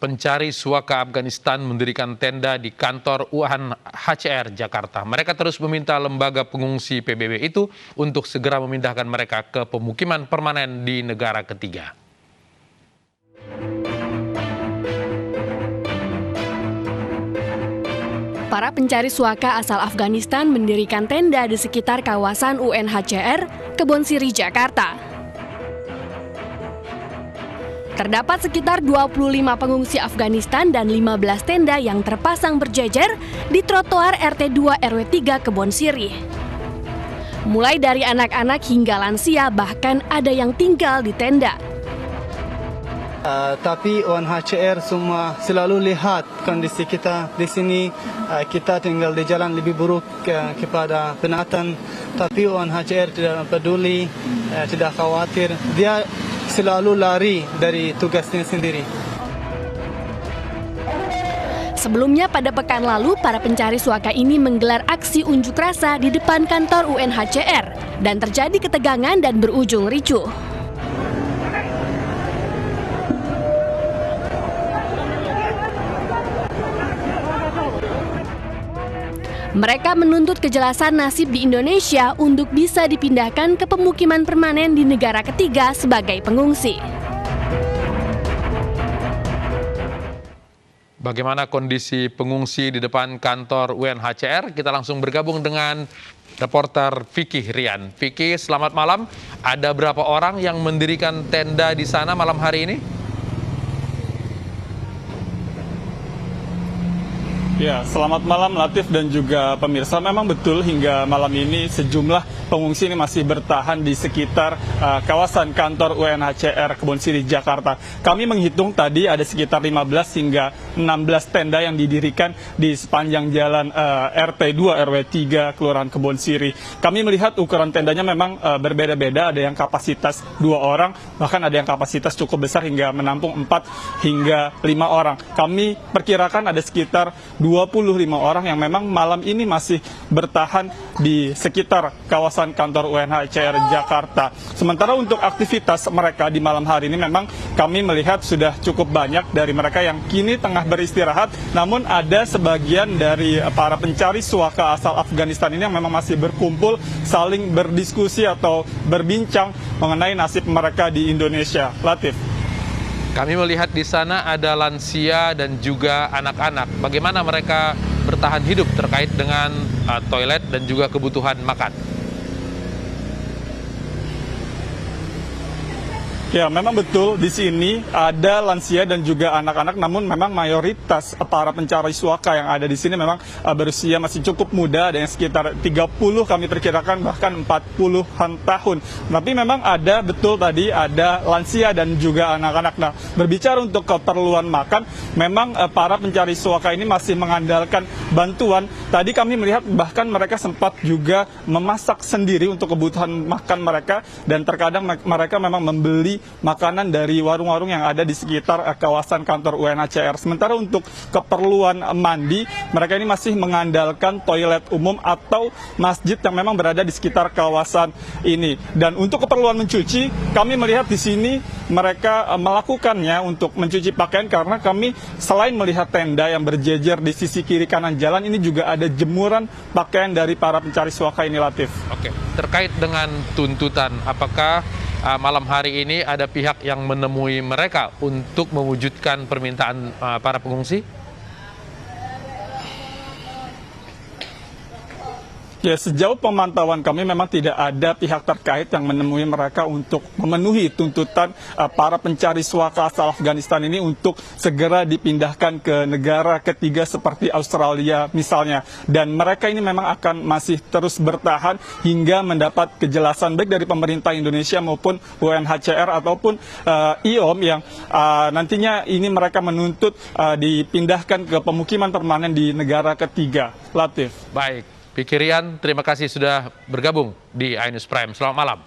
Pencari suaka Afghanistan mendirikan tenda di kantor UNHCR Jakarta. Mereka terus meminta lembaga pengungsi PBB itu untuk segera memindahkan mereka ke pemukiman permanen di negara ketiga. Para pencari suaka asal Afghanistan mendirikan tenda di sekitar kawasan UNHCR Kebon Sirih, Jakarta. Terdapat sekitar 25 pengungsi Afghanistan dan 15 tenda yang terpasang berjejer di trotoar RT 2 RW 3 Kebon Sirih. Mulai dari anak-anak hingga lansia, bahkan ada yang tinggal di tenda. Tapi UNHCR semua selalu lihat kondisi kita di sini. Kita tinggal di jalan lebih buruk kepada pendatang. Tapi UNHCR tidak peduli, tidak khawatir. Dia selalu lari dari tugasnya sendiri. Sebelumnya pada pekan lalu, para pencari suaka ini menggelar aksi unjuk rasa di depan kantor UNHCR dan terjadi ketegangan dan berujung ricuh. Mereka menuntut kejelasan nasib di Indonesia untuk bisa dipindahkan ke pemukiman permanen di negara ketiga sebagai pengungsi. Bagaimana kondisi pengungsi di depan kantor UNHCR? Kita langsung bergabung dengan reporter Vicky Rian. Vicky, selamat malam. Ada berapa orang yang mendirikan tenda di sana malam hari ini? Ya, selamat malam Latif dan juga pemirsa. Memang betul hingga malam ini sejumlah pengungsi ini masih bertahan di sekitar kawasan kantor UNHCR Kebon Sirih, Jakarta. Kami menghitung tadi ada sekitar 15 hingga 16 tenda yang didirikan di sepanjang jalan RT 2 RW 3 Kelurahan Kebon Sirih. Kami melihat ukuran tendanya memang berbeda-beda, ada yang kapasitas 2 orang, bahkan ada yang kapasitas cukup besar hingga menampung 4 hingga 5 orang. Kami perkirakan ada sekitar 25 orang yang memang malam ini masih bertahan di sekitar kawasan kantor UNHCR Jakarta. Sementara untuk aktivitas mereka di malam hari ini memang kami melihat sudah cukup banyak dari mereka yang kini tengah beristirahat, namun ada sebagian dari para pencari suaka asal Afghanistan ini yang memang masih berkumpul, saling berdiskusi atau berbincang mengenai nasib mereka di Indonesia. Latif. Kami melihat di sana ada lansia dan juga anak-anak. Bagaimana mereka bertahan hidup terkait dengan toilet dan juga kebutuhan makan? Ya, memang betul di sini ada lansia dan juga anak-anak, namun memang mayoritas para pencari suaka yang ada di sini memang berusia masih cukup muda, ada yang sekitar 30 kami perkirakan bahkan 40-an tahun. Tapi memang ada betul tadi ada lansia dan juga anak-anak. Nah, berbicara untuk keperluan makan, memang para pencari suaka ini masih mengandalkan bantuan. Tadi kami melihat bahkan mereka sempat juga memasak sendiri untuk kebutuhan makan mereka, dan terkadang mereka memang membeli makanan dari warung-warung yang ada di sekitar kawasan kantor UNHCR. Sementara untuk keperluan mandi, mereka ini masih mengandalkan toilet umum atau masjid yang memang berada di sekitar kawasan ini. Dan untuk keperluan mencuci, kami melihat di sini mereka melakukannya untuk mencuci pakaian, karena kami selain melihat tenda yang berjejer di sisi kiri kanan jalan, ini juga ada jemuran pakaian dari para pencari suaka ini, Latif. Oke, terkait dengan tuntutan, apakah malam hari ini ada pihak yang menemui mereka untuk mewujudkan permintaan para pengungsi? Ya, sejauh pemantauan kami memang tidak ada pihak terkait yang menemui mereka untuk memenuhi tuntutan para pencari suaka asal Afghanistan ini untuk segera dipindahkan ke negara ketiga seperti Australia misalnya. Dan mereka ini memang akan masih terus bertahan hingga mendapat kejelasan baik dari pemerintah Indonesia maupun UNHCR ataupun IOM yang nantinya ini mereka menuntut dipindahkan ke pemukiman permanen di negara ketiga. Latif. Baik. Vicky Rian, terima kasih sudah bergabung di iNews Prime. Selamat malam.